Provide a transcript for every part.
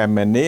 MNA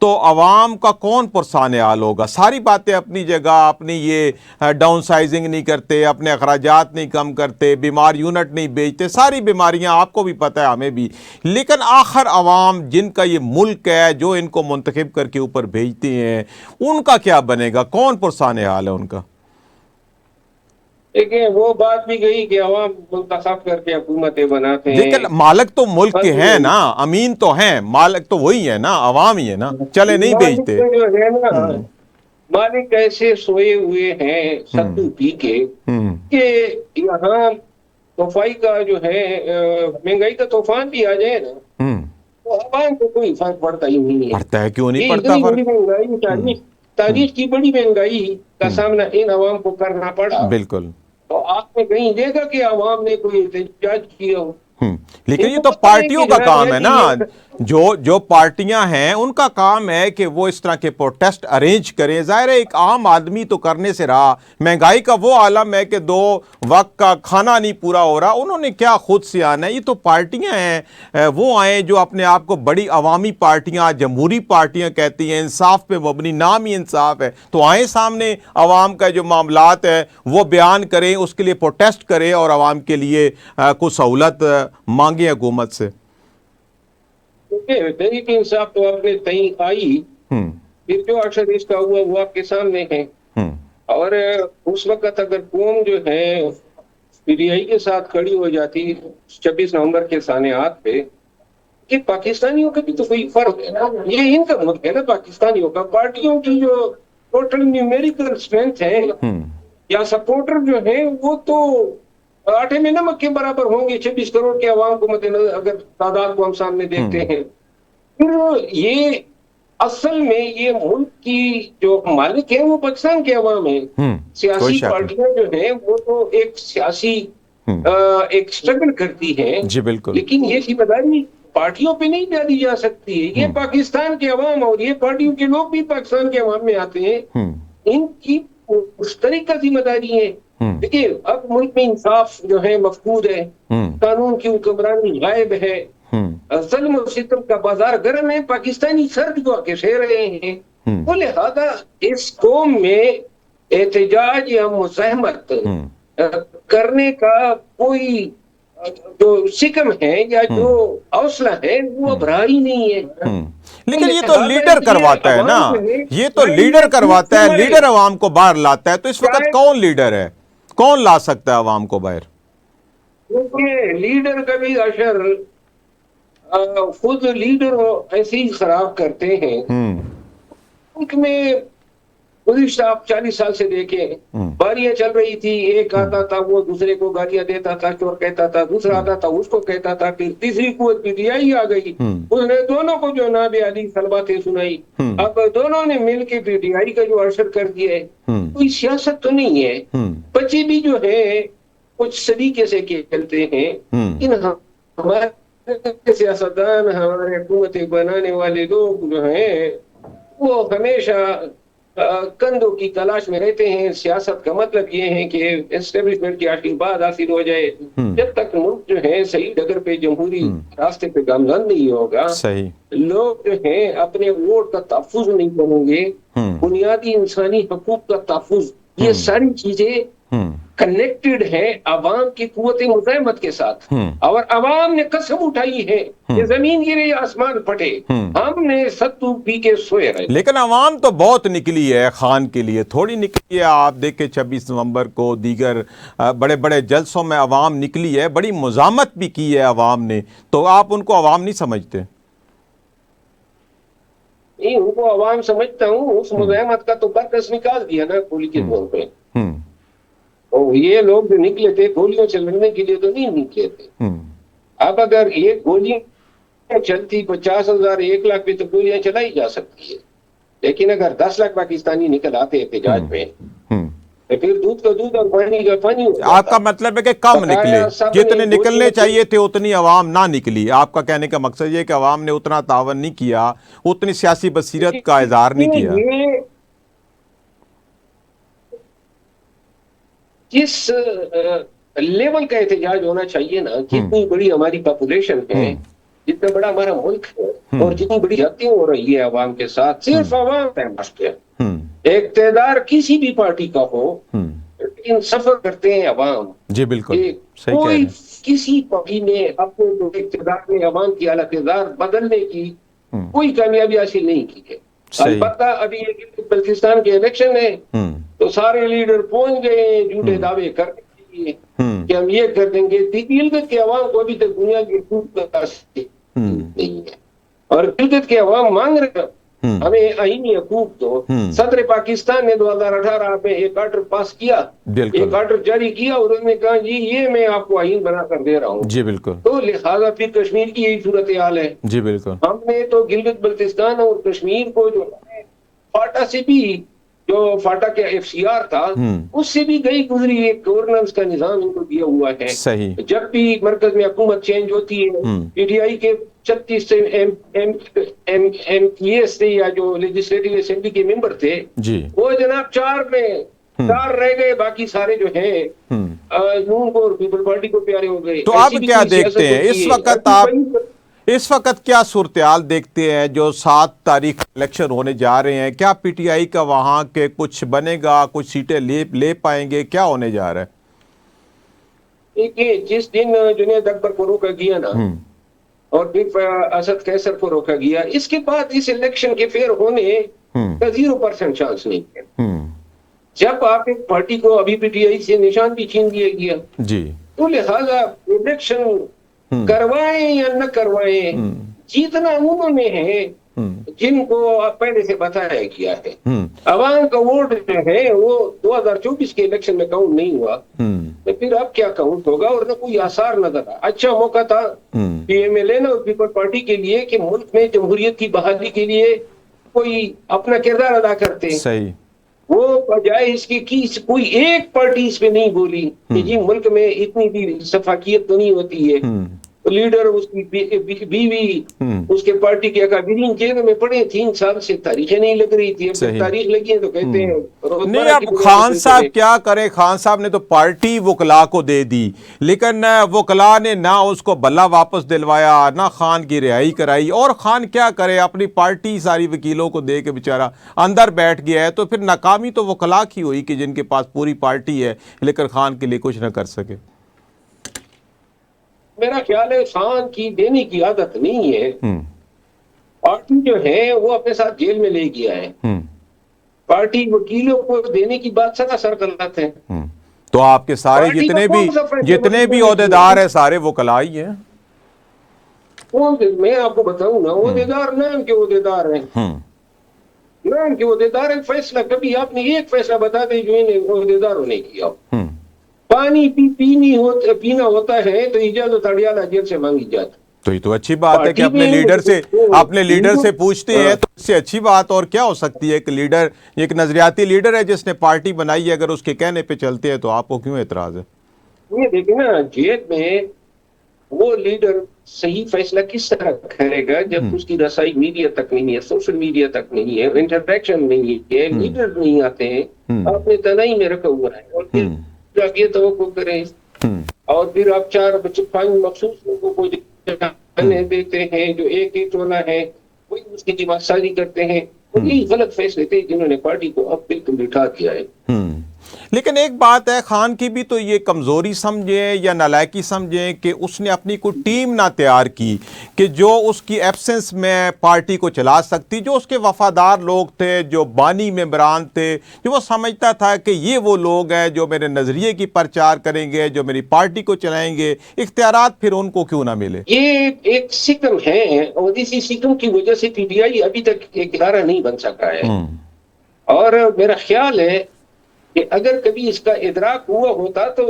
تو عوام کا کون پرسان حال ہوگا؟ ساری باتیں اپنی جگہ، اپنی یہ ڈاؤن سائزنگ نہیں کرتے، اپنے اخراجات نہیں کم کرتے، بیمار یونٹ نہیں بیچتے، ساری بیماریاں آپ کو بھی پتہ ہے، ہمیں بھی، لیکن آخر عوام جن کا یہ ملک ہے، جو ان کو منتخب کر کے اوپر بھیجتے ہیں، ان کا کیا بنے گا؟ کون پرسان حال ہے ان کا؟ دیکھیں وہ بات بھی گئی کہ عوام منتخب کر کے حکومتیں بناتے لیکن ہیں، مالک تو ملک کے بس ہیں نا، امین تو ہیں، مالک تو وہی ہے نا، عوام ہی ہے نا، چلے نہیں مالک بھیجتے۔ تو جو ہے نا، مالک ایسے سوئے ہوئے ہیں ستو پی کے ہوں کہ یہاں صفائی کا جو ہے مہنگائی کا طوفان بھی آ جائے نا ہوں تو عوام کو کوئی فرق پڑتا ہی نہیں ہے۔ پڑتا ہے، کیوں نہیں یہ پڑتا اتنی بڑی فرق؟ مہنگائی، تاریخ کی بڑی مہنگائی کا ہوں سامنا ان عوام کو کرنا پڑا، بالکل۔ تو آپ نے کہیں دیکھا کہ عوام نے کوئی احتجاج کیا ہو؟ لیکن ان یہ کو تو پتہ ہے پارٹیوں کہ کا جناب کام ہے یہ نا، یہ جو پارٹیاں ہیں ان کا کام ہے کہ وہ اس طرح کے پروٹیسٹ ارینج کریں۔ ظاہر ہے ایک عام آدمی تو کرنے سے رہا، مہنگائی کا وہ عالم ہے کہ 2 وقت کا کھانا نہیں پورا ہو رہا، انہوں نے کیا خود سے آنا ہے؟ یہ تو پارٹیاں ہیں، وہ آئیں جو اپنے آپ کو بڑی عوامی پارٹیاں، جمہوری پارٹیاں کہتی ہیں، انصاف پہ مبنی، نام ہی انصاف ہے، تو آئیں سامنے عوام کا جو معاملات ہے وہ بیان کریں، اس کے لیے پروٹیسٹ کریں اور عوام کے لیے کچھ سہولت مانگیں حکومت سے۔ تحریک انصاف تو اپنے تئیں آئی، ہوں پھر جو اکثر اس کا ہوا وہ آپ کے سامنے ہے، ہوں اور اس وقت اگر قوم جو ہے پی ٹی آئی کے ساتھ کھڑی ہو جاتی 26 نومبر کے سانحات پہ، کہ پاکستانیوں کا بھی تو کوئی فرق ہے نا، یہ ان کا ملک ہے نا پاکستانیوں کا، پارٹیوں کی جو ٹوٹل نیومیریکل اسٹرینتھ ہے ہوں یا سپورٹر جو ہیں وہ تو آٹے میں نمک کے برابر ہوں گے 26 کروڑ کے عوام کو مد نظر اگر تعداد کو ہم سامنے دیکھتے ہوں ہیں۔ پھر یہ اصل میں یہ ملک کی جو مالک ہے وہ پاکستان کے عوام ہیں، ہوں کوئی سیاسی شک نہیں۔ پارٹیاں جو ہیں وہ تو ایک سیاسی ہوں ایک اسٹرگل کرتی ہیں، جی بالکل۔ لیکن یہ ذمہ داری پارٹیوں پہ نہیں ڈالی جا سکتی ہے، یہ ہوں پاکستان کے عوام اور یہ پارٹیوں کے لوگ بھی پاکستان کے عوام میں آتے ہیں، ہوں ان کی مشترکہ ذمہ داری ہے۔ ہوں دیکھیے اب ملک میں انصاف جو ہے مفقود ہے، ہوں قانون کی حکمرانی غائب ہے، ہوں ظلم و ستم کا بازار گرم ہے، پاکستانی سرد کو آکے سہ رہے ہیں، ہوں تو لہذا اس قوم میں احتجاج یا مزاحمت ہوں کرنے کا کوئی جو شکم ہے یا جو ہوں حوصلہ ہے وہ اب رہا ہی نہیں ہے۔ ہوں تو لیکن یہ تو لہذا لیڈر اس لیے کرواتا ہے نا، عوام جو ہے یہ تو چاہے لیڈر یہ جھوٹ کرواتا کیوں ہے، مرے، لیڈر عوام کو باہر لاتا ہے، تو اس وقت چاہے کون لیڈر ہے؟ کون لا سکتا ہے عوام کو باہر؟ کیونکہ لیڈر کا بھی اشر خود لیڈر ایسے ہی خراب کرتے ہیں۔ ہوں ملک میں گزشتہ آپ 40 سال سے دیکھیں، ہوں باریاں چل رہی تھی، ایک آتا تھا وہ دوسرے کو گالیاں دیتا تھا، چور کہتا تھا، دوسرا آتا تھا اس کو کہتا تھا، پھر تیسری قوت پی ٹی آئی آ گئی، ہوں اس نے دونوں کو جو نابیادی سلباتیں سنائی، ہوں اب دونوں نے مل کے پی ٹی آئی کا جو ارشد کر دیا ہے، ہوں کوئی سیاست تو نہیں ہے۔ ہوں بچے بھی جو ہے کچھ سلیقے سے کھیلتے ہیں، ہوں لیکن ہمارے سیاستدان، ہمارے حکومتیں بنانے والے لوگ جو ہیں وہ ہمیشہ کندھوں کی تلاش میں رہتے ہیں۔ سیاست کا مطلب یہ ہے کہ اسٹیبلشمنٹ کی آشیرواد حاصل ہو جائے، ہوں جب تک ملک جو ہے صحیح ڈگر پہ جمہوری ہوں راستے پہ گامزن نہیں ہوگا، صحیح۔ لوگ جو ہیں اپنے ووٹ کا تحفظ نہیں کریں گے، ہوں بنیادی انسانی حقوق کا تحفظ، یہ ہوں ساری چیزیں ہوں کنیکٹڈ ہے عوام کی قوت مزاحمت کے ساتھ، ہوں اور عوام نے قسم اٹھائی ہے کہ ہوں زمین گرے یا آسمان پھٹے، ہوں ہم نے ستو پی کے سوئے رہے۔ لیکن عوام تو بہت نکلی ہے خان کے لیے، تھوڑی نکلی ہے۔ آپ دیکھیں 26 نومبر کو دیگر بڑے بڑے جلسوں میں عوام نکلی ہے، بڑی مزاحمت بھی کی ہے عوام نے، تو آپ ان کو عوام نہیں سمجھتے؟ نہیں، ان کو عوام سمجھتا ہوں، اس مزاحمت کا تو برکس نکال دیا نا گولی کے ہوں طور پہ، ہوں اور یہ لوگ جو نکلے تھے گولیوں سے لڑنے کے لیے تو نہیں نکلے تھے۔ ہوں اب اگر یہ گولیاں چلتی 50,000 1 لاکھ پہ تو گولیاں چلائی جا سکتی ہے، لیکن اگر 10 لاکھ پاکستانی نکل آتے احتجاج ہوں میں ہوں تو پھر دودھ کا دودھ اور پانی کا پانی ہو آپ کا جاتا۔ مطلب ہے کہ کم نکلے، بقایا سب نے جتنے نکلنے گولیوں سے، چاہیے تھے اتنی عوام نہ نکلی؟ آپ کا کہنے کا مقصد یہ کہ عوام نے اتنا تعاون نہیں کیا، اتنی سیاسی بصیرت کا اظہار نہیں کیا؟ یہ جس لیول کا احتجاج ہونا چاہیے نا، ہوں جتنی بڑی ہماری پاپولیشن ہے، ہوں جتنا بڑا ہمارا ملک ہے اور جتنی بڑی ہتھیاں ہو رہی ہے عوام کے ساتھ، صرف عوام ہے مسئلہ. اقتدار کسی بھی پارٹی کا ہو لیکن سفر کرتے ہیں عوام. جی بالکل کہ صحیح کہہ رہے کوئی ہیں. کسی پارٹی نے اپنے جو اقتدار میں عوام کی اقتدار بدلنے کی کوئی کامیابی حاصل نہیں کی ہے. صحیح. البتہ ابھی یہ بلوچستان کے الیکشن ہے تو سارے لیڈر پہنچ گئے ہیں جھوٹے دعوے کرنے کے لیے کہ ہم یہ کر دیں گے. گلگت کے عوام کو ابھی تک دنیا کی حکومت نہیں ہے اور گلگت کے عوام مانگ رہے ہیں ہمیں آئینی حقوق دو. صدر پاکستان نے 2018 میں ایک آرڈر پاس کیا، ایک آرڈر جاری کیا اور انہوں نے کہا جی یہ میں آپ کو آئین بنا کر دے رہا ہوں. جی بالکل. تو لہٰذا پھر کشمیر کی یہی صورتحال ہے. جی بالکل. ہم نے تو گلگت بلتستان اور کشمیر کو جو فاٹا سے بھی، جو فاٹا کے FCR تھا اس سے بھی گئی گزری ایک گورننس کا نظام ان کو دیا ہوا ہے. صحیح. جب بھی مرکز میں حکومت چینج ہوتی ہے PTI کے 36 MPs تھے یا جو لیجسلیٹو اسمبلی کے ممبر تھے وہ جناب 4 رہ گئے، باقی سارے جو ہیں نون کو اور پیپل پارٹی کو پیارے ہو گئے. تو آپ کیا دیکھتے ہیں اس وقت کیا صورتحال دیکھتے ہیں جو 7 تاریخ الیکشن ہونے جا رہے ہیں؟ کیا PTI کا وہاں کے کچھ بنے گا، کچھ سیٹیں لے پائیں گے؟ کیا ہونے جا رہا ہے؟ دیکھیے جس دن جنید اکبر کو روکا گیا نا اور پھر اسد قیصر کو روکا گیا، اس کے بعد اس الیکشن کے فیئر ہونے کا 0% چانس نہیں ہے. جب آپ ایک پارٹی کو ابھی PTI سے نشان بھی چھین دیا گیا تو لہذا الیکشن کروائیں یا نہ کروائیں جیتنا انہوں نے ہے جن کو پہلے سے بتایا گیا ہے. عوام کا ووٹ جو ہے وہ 2024 کے الیکشن میں کاؤنٹ نہیں ہوا تو پھر اب کیا کاؤنٹ ہوگا؟ اور نہ کوئی آثار نظر آ. اچھا موقع تھا PMLN اور پیپل پارٹی کے لیے کہ ملک میں جمہوریت کی بحالی کے لیے کوئی اپنا کردار ادا کرتے. صحیح. وہ بجائے اس کی کوئی ایک پارٹی اس پہ نہیں بولی کہ جی ملک میں اتنی بھی شفافیت تو نہیں ہوتی ہے. لیڈر اس کی بیوی اس کے پارٹی کے اکابرین جیل میں پڑے 3 سال سے تاریخیں نہیں لگ رہی تھی. اب تاریخ لگی ہے تو کہتے ہیں نہیں. اب خان صاحب کیا کریں؟ خان صاحب نے تو پارٹی وکلا کو دے دی لیکن وکلا نے نہ اس کو بلہ واپس دلوایا نہ خان کی رہائی کرائی. اور خان کیا کرے؟ اپنی پارٹی ساری وکیلوں کو دے کے بیچارہ اندر بیٹھ گیا ہے. تو پھر ناکامی تو وکلا کی ہوئی کہ جن کے پاس پوری پارٹی ہے لیکن خان کے لیے کچھ نہ کر سکے. میرا خیال ہے خان کی دینے کی عادت نہیں ہے. پارٹی جو ہے وہ اپنے ساتھ جیل میں لے گیا ہے. پارٹی وکیلوں کو دینے کی بات سراسر غلط ہے. تو آپ کے سارے جتنے بھی عہدیدار ہیں سارے وکلا ہی ہیں. میں آپ کو بتاؤں نا عہدیدار نام کے عہدیدار ہیں. نام کے عہدیدار ہیں. فیصلہ کبھی آپ نے ایک فیصلہ بتا دیں جو انہیں عہدیداروں نے کیا. پانی پینا ہوتا ہے تو اجازت اڈیالہ جیل سے مانگی جاتی. تو یہ تو اچھی بات ہے کہ اپنے لیڈر سے پوچھتے ہیں تو اس سے اچھی بات اور کیا ہو سکتی ہے کہ لیڈر ایک نظریاتی لیڈر ہے جس نے پارٹی بنائی ہے، اگر اس کے کہنے پہ چلتے ہیں تو آپ کو کیوں اعتراض ہے؟ یہ دیکھیں نا جیل میں وہ لیڈر صحیح فیصلہ کس طرح کرے گا جب اس کی رسائی میڈیا تک نہیں ہے، سوشل میڈیا تک نہیں ہے، انٹریکشن نہیں ہے، لیڈر نہیں آتے ہیں، اپنے تنہائی میں رکھا ہوا ہے. اور پھر آپ یہ توقع کریں اور پھر آپ 4 مخصوص لوگوں کو دیتے ہیں جو ایک ٹولہ ہے وہی اس کی دماغ سازی کرتے ہیں. یہی غلط فیصلے تھے جنہوں نے پارٹی کو اب بالکل بٹھا دیا ہے. لیکن ایک بات ہے خان کی بھی تو یہ کمزوری سمجھیں یا نالائکی سمجھیں کہ اس نے اپنی کوئی ٹیم نہ تیار کی کہ جو اس کی ایبسنس میں پارٹی کو چلا سکتی، جو اس کے وفادار لوگ تھے، جو بانی ممبران تھے، جو وہ سمجھتا تھا کہ یہ وہ لوگ ہیں جو میرے نظریے کی پرچار کریں گے، جو میری پارٹی کو چلائیں گے. اختیارات پھر ان کو کیوں نہ ملے؟ یہ ایک سکم ہے اور اسی سکم کی وجہ سے PTI ابھی تک ایک ادارہ نہیں بن سکا ہے. اور میرا خیال ہے کہ اگر کبھی اس کا ادراک ہوا ہوتا تو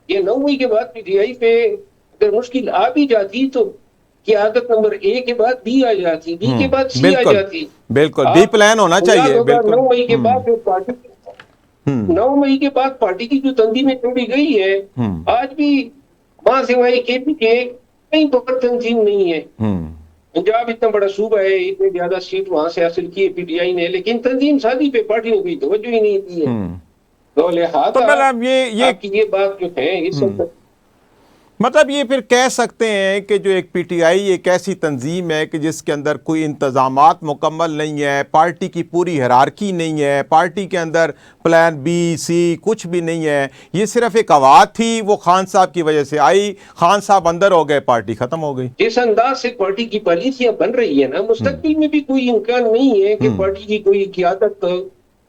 یہ 9 مئی کے بعد PTI پہ اگر مشکل آ بھی جاتی تو کی عادت نمبر A کے بعد B آ جاتی، B کے بعد C آ جاتی. بالکل B پلان ہونا چاہیے. 9 مئی کے بعد 9 مئی کے بعد پارٹی کی جو تنظیمیں توڑی گئی ہے آج بھی وہاں سے وہاں KP کے کہیں پر تنظیم نہیں ہے. پنجاب اتنا بڑا صوبہ ہے، اتنے زیادہ سیٹ وہاں سے حاصل کی PTI نے، لیکن تنظیم سازی پہ پارٹی نے کوئی توجہ ہی نہیں دی ہے. تو لہٰذا آپ کی یہ بات جو ہے اس وقت مطلب یہ پھر کہہ سکتے ہیں کہ جو ایک پی ٹی آئی ایک ایسی تنظیم ہے کہ جس کے اندر کوئی انتظامات مکمل نہیں ہے، پارٹی کی پوری ہیرارکی نہیں ہے، پارٹی کے اندر پلان بی سی کچھ بھی نہیں ہے، یہ صرف ایک آواز تھی، وہ خان صاحب کی وجہ سے آئی، خان صاحب اندر ہو گئے، پارٹی ختم ہو گئی۔ جس انداز سے پارٹی کی پالیسیاں بن رہی ہیں نا، مستقبل میں بھی کوئی امکان نہیں ہے کہ پارٹی کی کوئی قیادت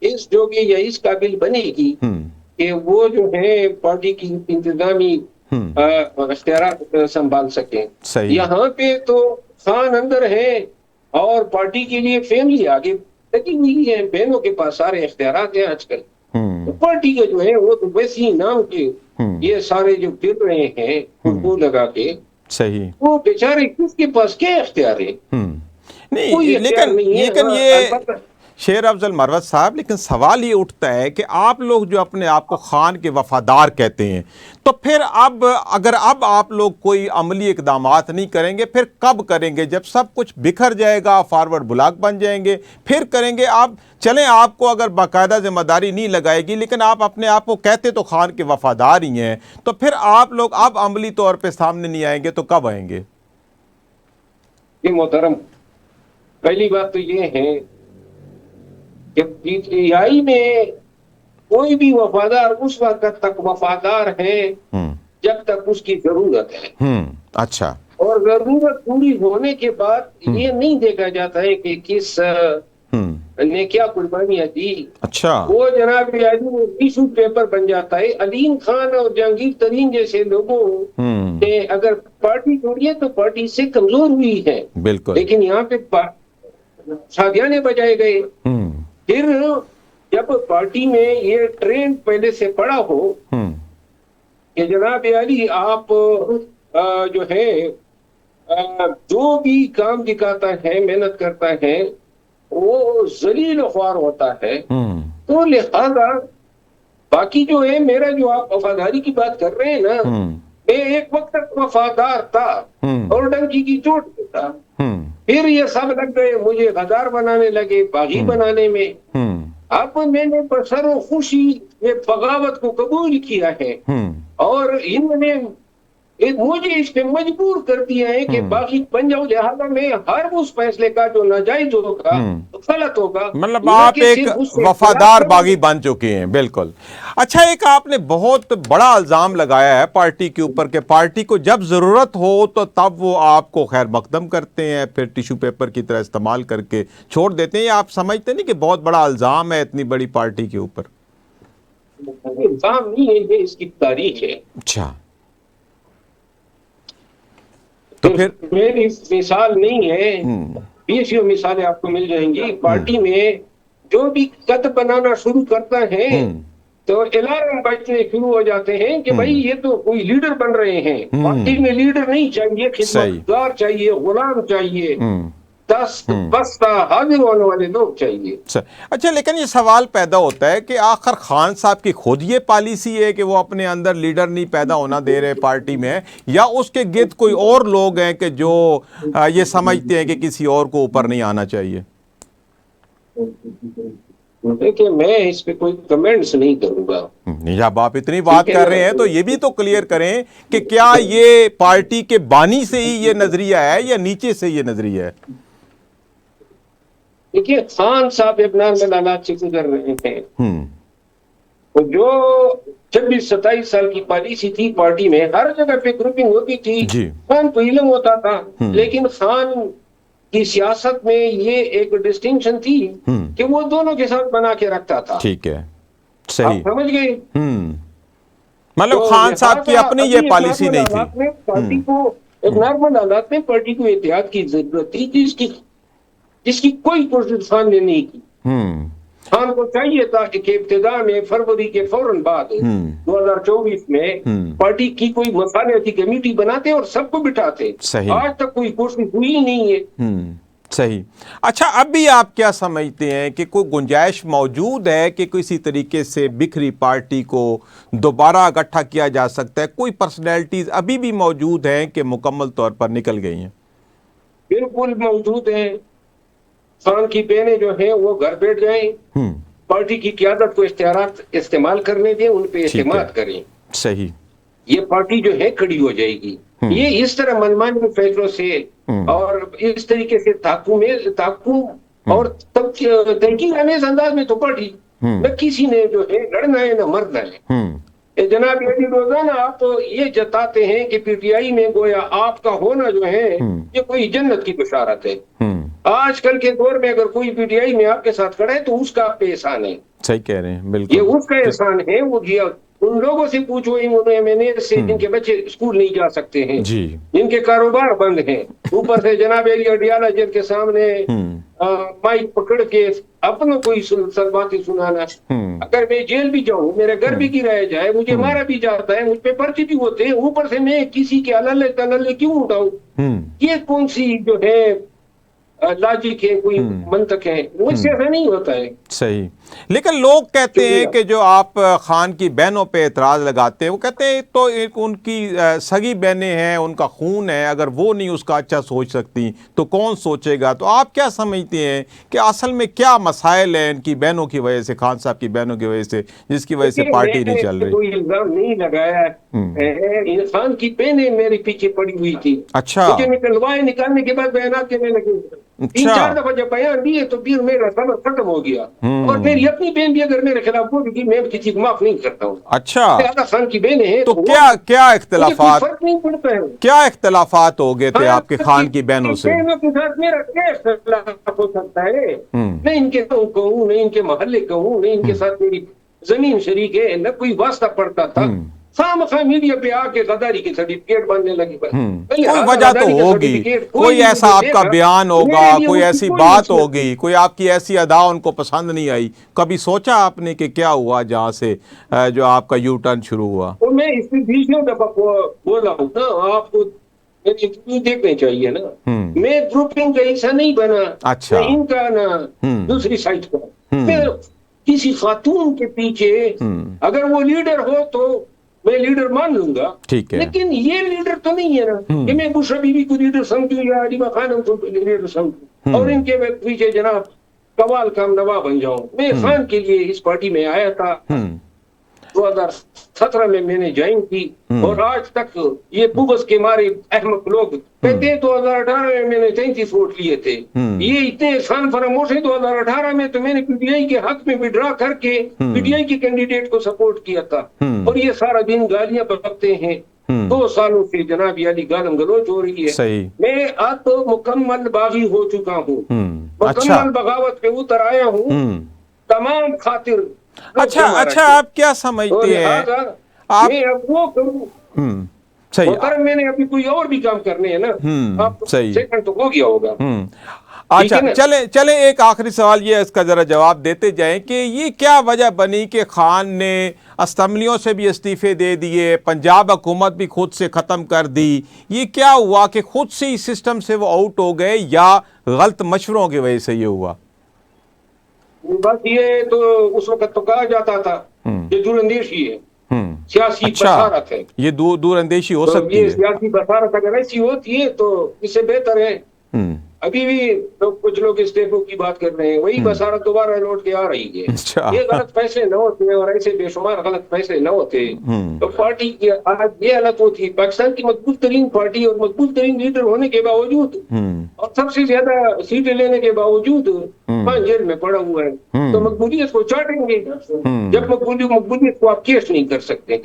اس جوگے یا اس قابل بنے گی کہ وہ جو ہے پارٹی کی انتظامی اختیارات سنبھال سکیں۔ صحیح۔ یہاں پہ تو خان اندر ہے اور پارٹی کے لیے فیملی آگے لگی ہوئی ہے، بہنوں کے پاس سارے اختیارات ہیں آج کل۔ تو پارٹی کے جو ہے وہ تو ویسی نام کے یہ سارے جو پھر رہے ہیں خوشبو لگا کے، صحیح، وہ بیچارے کس کے پاس کیا اختیار ہے؟ نہیں کوئی اختیار نہیں ہے۔ لیکن یہ شیر افضل مروت صاحب، لیکن سوال یہ اٹھتا ہے کہ آپ لوگ جو اپنے آپ کو خان کے وفادار کہتے ہیں، تو پھر اگر آپ لوگ کوئی عملی اقدامات نہیں کریں گے، پھر کب کریں گے؟ جب سب کچھ بکھر جائے گا، فارورڈ بلاک بن جائیں گے، پھر کریں گے؟ آپ چلیں، آپ کو اگر باقاعدہ ذمہ داری نہیں لگائے گی، لیکن آپ اپنے آپ کو کہتے تو خان کے وفادار ہی ہیں، تو پھر آپ لوگ اب عملی طور پہ سامنے نہیں آئیں گے تو کب آئیں گے؟ یہ محترم، پہلی بات تو یہ ہے کہ پی ٹی آئی میں کوئی بھی وفادار اس وقت تک وفادار ہے جب تک اس کی ضرورت ہے، اچھا، اور ضرورت پوری ہونے کے بعد یہ نہیں دیکھا جاتا ہے کہ کس نے کیا قربانیاں دی۔ اچھا، وہ جناب ٹیشو پیپر بن جاتا ہے۔ علیم خان اور جہانگیر ترین جیسے لوگوں نے اگر پارٹی چھوڑی ہے تو پارٹی سے کمزور ہوئی ہے، بالکل، لیکن یہاں پہ شادیانے بجائے گئے۔ پھر جب پارٹی میں یہ ٹرینڈ پہلے سے پڑا ہو کہ جناب علی آپ جو ہے جو بھی کام دکھاتا ہے، محنت کرتا ہے، وہ ذلیل خوار ہوتا ہے، تو لہذا باقی جو ہے میرا جو آپ وفاداری کی بات کر رہے ہیں نا، میں ایک وقت تک وفادار تھا اور ڈنکی کی چوٹ پہ تھا، پھر یہ سب لگ گئے مجھے غدار بنانے لگے، باغی بنانے میں۔ اب میں نے بسر و خوشی یہ بغاوت کو قبول کیا ہے، اور انہوں نے مجھے اس پہ مجبور کر دیا ہے کہ باغی بن جاؤ، لہٰذا میں ہر اس فیصلے کا جو ناجائز ہوگا، غلط ہوگا، مطلب آپ ایک وفادار باغی بن چکے ہیں۔ بالکل۔ اچھا، ایک آپ نے بہت بڑا الزام لگایا ہے پارٹی کے اوپر کہ پارٹی کو جب ضرورت ہو تو تب وہ آپ کو خیر مقدم کرتے ہیں، پھر ٹیشو پیپر کی طرح استعمال کر کے چھوڑ دیتے ہیں۔ یہ آپ سمجھتے نہیں کہ بہت بڑا الزام ہے اتنی بڑی پارٹی کے اوپر؟ الزام نہیں ہے، یہ اس کی تاریخ ہے۔ اچھا، تو پھر میری مثال نہیں ہے، 20 مثالیں آپ کو مل جائیں گی۔ پارٹی میں جو بھی قد بنانا شروع کرتا ہے تو الارم بجنے شروع ہو جاتے ہیں کہ بھائی یہ تو کوئی لیڈر بن رہے ہیں۔ پارٹی میں لیڈر نہیں چاہیے، خدمتگار چاہیے، غلام چاہیے، دست بستہ حاضر ہونے والے لوگ چاہیے۔ اچھا، لیکن یہ سوال پیدا ہوتا ہے کہ آخر خان صاحب کی خود یہ پالیسی ہے کہ وہ اپنے اندر لیڈر نہیں پیدا ہونا دے رہے پارٹی میں، یا اس کے گرد کوئی اور لوگ ہیں کہ جو یہ سمجھتے ہیں کہ کسی اور کو اوپر نہیں آنا چاہیے؟ دیکھیں، میں اس پہ کوئی کمنٹس نہیں کروں گا۔ جب آپ اتنی بات کر رہے ہیں تو یہ بھی تو کلیئر کریں کہ کیا یہ پارٹی کے بانی سے ہی یہ نظریہ ہے یا نیچے سے یہ نظریہ ہے؟ دیکھیے، خان صاحب ایک نارمل حالات سے گزر رہے ہیں، جو 26-27 سال کی پالیسی تھی پارٹی میں، ہر جگہ پہ گروپنگ ہوتی تھی، خان کو علم ہوتا تھا، لیکن خان کی سیاست میں یہ ایک ڈسٹنکشن تھی کہ وہ دونوں کے ساتھ بنا کے رکھتا تھا۔ ٹھیک ہے، صحیح، آپ سمجھ گئے؟ مطلب خان صاحب کی اپنی یہ پالیسی نہیں تھی۔ پارٹی کو ایک نارمل حالات میں پارٹی کو اتحاد کی ضرورت تھی، جس کی کوئی کوشش خان نے نہیں کی۔ خان کو چاہیے تھا کہ ابتدا میں فروری کے فوراً بعد 2024 میں پارٹی کی کوئی مصالحتی کمیٹی بناتے اور سب کو بٹھاتے۔ آج تک کوئی کوشش ہوئی نہیں ہے۔ صحیح۔ اچھا، اب بھی آپ کیا سمجھتے ہیں کہ کوئی گنجائش موجود ہے کہ کسی طریقے سے بکھری پارٹی کو دوبارہ اکٹھا کیا جا سکتا ہے؟ کوئی پرسنالٹیز ابھی بھی موجود ہیں کہ مکمل طور پر نکل گئی ہیں؟ بالکل موجود ہیں۔ خان کی بہنیں جو ہیں وہ گھر بیٹھ جائیں، پارٹی کی قیادت کو اختیارات استعمال کرنے دیں، ان پہ اعتماد کریں۔ صحیح۔ یہ پارٹی جو ہے کھڑی ہو جائے گی. یہ اس طرح منمانی فیصلوں سے اور اس طریقے سے تحکم اور تنقید آمیز انداز میں تو پارٹی نہ کسی نے جو ہے لڑنا ہے نہ مرنا ہے. جناب علی روزانہ آپ یہ جتاتے ہیں کہ پی ٹی آئی میں گویا آپ کا ہونا جو ہے یہ کوئی جنت کی بشارت ہے. آج کل کے دور میں اگر کوئی پی ٹی آئی میں آپ کے ساتھ کھڑا ہے تو اس کا آپ پہ احسان ہے. صحیح کہہ رہے ہیں بالکل. یہ اس کا احسان ہے. وہ ان لوگوں سے پوچھو MNA سے جن کے بچے اسکول نہیں جا سکتے ہیں, جن کے کاروبار بند ہیں, اوپر سے جناب علی اڈیالہ جن کے سامنے مائک پکڑ کے اپنا کوئی باتیں سنانا. اگر میں جیل بھی جاؤں, میرے گھر بھی گرایا جائے, مجھے مارا بھی جاتا ہے, مجھ پہ پرچے بھی ہوتے ہیں, اوپر سے میں کسی کے عللے تللے کیوں اٹھاؤں؟ یہ کون سی جو ہے لاجک ہے, کوئی منطق ہے؟ مجھ سے ایسا نہیں ہوتا ہے. صحیح. لیکن لوگ کہتے ہیں کہ جو آپ خان کی بہنوں پہ اعتراض لگاتے ہیں, وہ کہتے ہیں تو ان کی سگی بہنیں ہیں, ان کا خون ہے, اگر وہ نہیں اس کا اچھا سوچ سکتی تو کون سوچے گا؟ تو آپ کیا سمجھتے ہیں کہ اصل میں کیا مسائل ہیں ان کی بہنوں کی وجہ سے, خان صاحب کی بہنوں کی وجہ سے, جس کی وجہ سے پارٹی نہیں چل رہی؟ کوئی الزام نہیں لگایا. خان کی بہنیں میرے پیچھے پڑی ہوئی تھی. اچھا. مجھے نکالنے کے بعد بیانات کے میں لگے 3-4 دفعہ جب بیان دیے تو پھر میرا صبر ختم ہو گیا. اور میری اپنی بہن بھی اگر میرے خلاف بول گی, میں کسی کو معاف نہیں کرتا ہوں. اچھا. خان کی بہنیں ہیں تو کیا اختلافات, فرق نہیں پڑتا ہے. کیا اختلافات ہو گئے تھے آپ کے خان کی بہنوں سے؟ بہنوں کے ساتھ میرا کیا اختلاف ہو سکتا ہے؟ نہ ان کے گاؤں کہوں, نہ ان کے محلے کہوں, نہ ان کے ساتھ میری زمین شریک ہے, نہ کوئی واسطہ پڑتا تھا. خواہ میڈیا پہ آ کے غداری کی سرٹیفکیٹ باندھنے لگی. کوئی وجہ تو ہوگی, کوئی ایسا آپ کا بیان ہوگا, کوئی ایسی بات ہوگی, کوئی آپ کی ایسی ادا ان کو پسند نہیں آئی. کبھی سوچا آپ نے کہ کیا ہوا جہاں سے جو آپ کا یو ٹرن شروع ہوا؟ میں اس میں بیسوں دفعہ بولا ہوں نا, آپ کو انٹرویو دیکھنے چاہیے نا. میں گروپنگ کا حصہ نہیں بنا. اچھا. نہ ان کا نہ دوسری سائٹ کا. میں کسی خاتون کے پیچھے اگر وہ لیڈر ہو تو میں لیڈر مان لوں گا, لیکن یہ لیڈر تو نہیں ہے نا کہ میں بشرا بی بی کو لیڈر سمجھوں یا علیمہ خانم کو لیڈر سمجھوں اور ان کے پیچھے جناب قوال کام نوا بن جاؤں. میں خان کے لیے اس پارٹی میں آیا تھا. 2017 میں نے جوائن کی اور آج تک یہ بغض کے مارے احمق لوگ کہتے ہیں 2018 میں نے 33 ووٹ لیے تھے. یہ اتنے احسان فراموش ہے. 2018 میں تو میں نے پی ٹی آئی کے حق میں وڈرا کر کے پی ٹی آئی کے کینڈیڈیٹ کو سپورٹ کیا تھا, اور یہ سارا دن گالیاں بکتے ہیں. 2 سالوں سے جناب علی گالم گلوچ ہو رہی ہے. میں اب تو مکمل باغی ہو چکا ہوں, مکمل بغاوت پہ اتر آیا ہوں. تمام خاطر اچھا آپ کیا سمجھتے ہیں؟ میں اب وہ کروں محترم, میں نے ابھی کوئی اور بھی کام کرنے ہیں نا. آپ سیکنڈ تو ہو گیا ہوگا. اچھا چلیں ایک آخری سوال یہ اس کا ذرا جواب دیتے جائیں کہ یہ کیا وجہ بنی کہ خان نے اسمبلیوں سے بھی استعفے دے دیے, پنجاب حکومت بھی خود سے ختم کر دی؟ یہ کیا ہوا کہ خود سے اس سسٹم سے وہ آؤٹ ہو گئے یا غلط مشوروں کی وجہ سے یہ ہوا؟ بس یہ تو اس وقت تو کہا جاتا تھا کہ دور اندیشی ہے, سیاسی بصارت ہے. یہ دور اندیشی ہو سکتی ہے. یہ سیاسی بصارت اگر ایسی ہوتی ہے تو اس سے بہتر ہے. ابھی بھی کچھ لوگ استعفوں کی بات کر رہے ہیں, وہی بصارت دوبارہ لوٹ کے آ رہی ہے. یہ غلط فیصلے نہ ہوتے اور ایسے بے شمار غلط فیصلے نہ ہوتے تو پارٹی کی آج یہ حالت ہوتی. پاکستان کی مقبول ترین پارٹی اور مقبول ترین لیڈر ہونے کے باوجود اور سب سے زیادہ سیٹیں لینے کے باوجود خان جیل میں پڑا ہوا ہے. تو مقبولیت کو چاٹیں گے جب مقبولیت کو آپ کیس نہیں کر سکتے.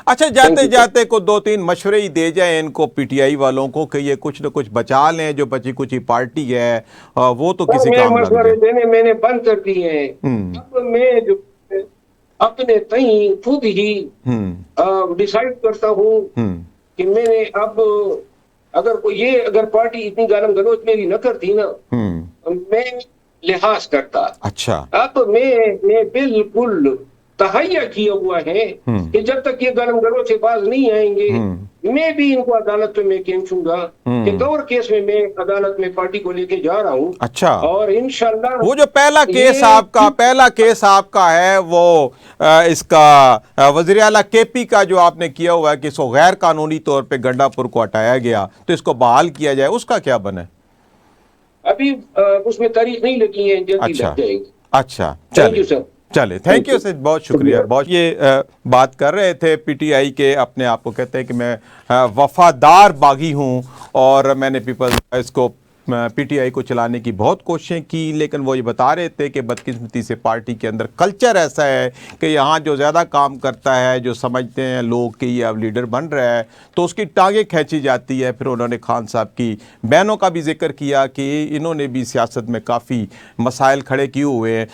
اچھا جاتے جاتے کو 2-3 مشورے ہی دے جائیں ان کو پی ٹی آئی والوں کو کہ یہ کچھ نہ کچھ بچا لیں, جو بچی کچھ پارٹی ہے وہ تو کسی کام لگ مشورے دینے میں نے بند کر دیے ہیں. اب میں جو اپنے تئیں خود ہی ڈیسائیڈ کرتا ہوں کہ میں نے اب اگر پارٹی اتنی گالم گلوچ میری نہ کرتی نا میں لحاظ کرتا. اچھا. اب میں بالکل تہیا کیا ہوا ہے کہ جب تک یہ گالم گلوچ سے باز نہیں آئیں گے میں بھی ان کو عدالت میں کھینچوں گا کہ کور کیس میں عدالت میں پارٹی کو لے کے جا رہا ہوں. اچھا. اور انشاءاللہ وہ جو پہلا کیس آپ کا ہے وہ اس کا وزیر اعلیٰ کے پی کا جو آپ نے کیا ہوا ہے کہ اس کو غیر قانونی طور پہ گنڈا پور کو ہٹایا گیا تو اس کو بحال کیا جائے, اس کا کیا بنے؟ ابھی اس میں تاریخ نہیں لگی ہے, جلدی لگ جائے گی. اچھا چلیے چلے تھینک یو سر، بہت شکریہ. بہت یہ بات کر رہے تھے پی ٹی آئی کے، اپنے آپ کو کہتے ہیں کہ میں وفادار باغی ہوں اور میں نے پیپلز اس کو پی ٹی آئی کو چلانے کی بہت کوششیں کی، لیکن وہ یہ بتا رہے تھے کہ بدقسمتی سے پارٹی کے اندر کلچر ایسا ہے کہ یہاں جو زیادہ کام کرتا ہے، جو سمجھتے ہیں لوگ کہ یہ اب لیڈر بن رہا ہے، تو اس کی ٹانگیں کھینچی جاتی ہے. پھر انہوں نے خان صاحب کی بہنوں کا بھی ذکر کیا کہ انہوں نے بھی سیاست میں کافی مسائل کھڑے کیے ہوئے ہیں.